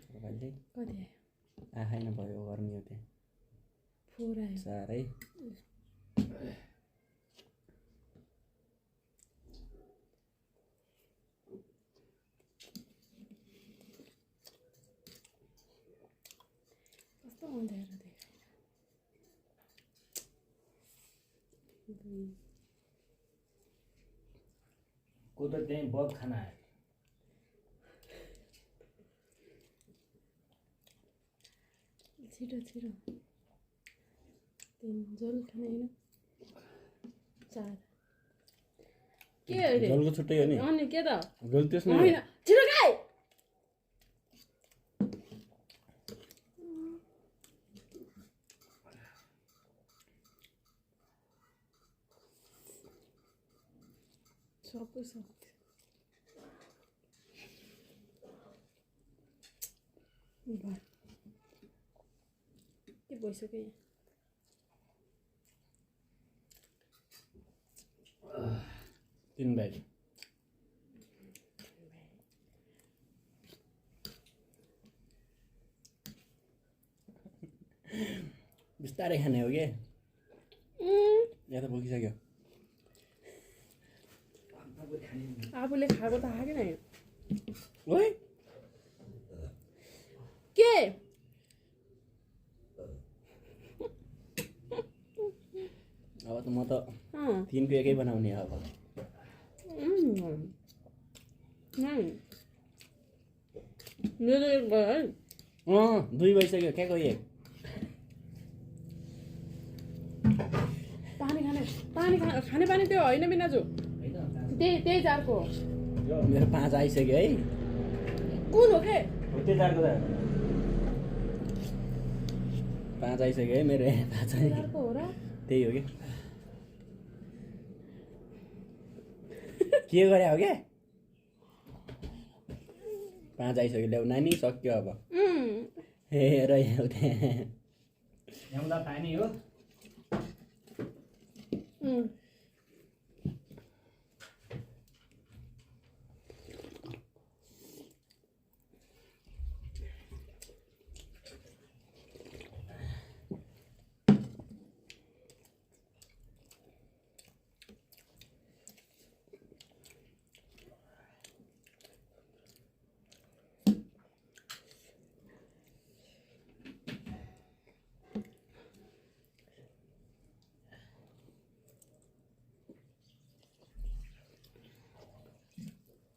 तपाईँले कति आयो आखाइ नभयो गर्मी हो त्यहाँ 4 आयो साह्रै कस्तो अँध्यारो देखाइ को त त्यही बग खाना आयो छिटो छिटो 3 झोल खाने हैन 4 के अरे झोलको छुट्टै हो नि अनि के त झोल त्यसमा हैन छिटो खाए सबै सक्यो के भइसक्यो यहाँ 3 भाइ बिस्तारै खाने हो के या त भुकिसक्यो आफूले खाएको त खाएन यो ओइ के अब त म त 3 को एकै बनाउने अब मेरो एक भयो है 2 भइसक्यो क्या कोही एक पानी खाने पानी त्यो होइन बिनाजु त्यही जारको मेरो 5 आइसक्यो है कुन हो के त्यही जारको त 5 आइसक्यो है मेरो 5 जारको हो र त्यही हो के गरे हो के 5 आइसक्यो ल्याउ नानी सक्यो अब हेर यहाँ ल्याउँदा पानी हो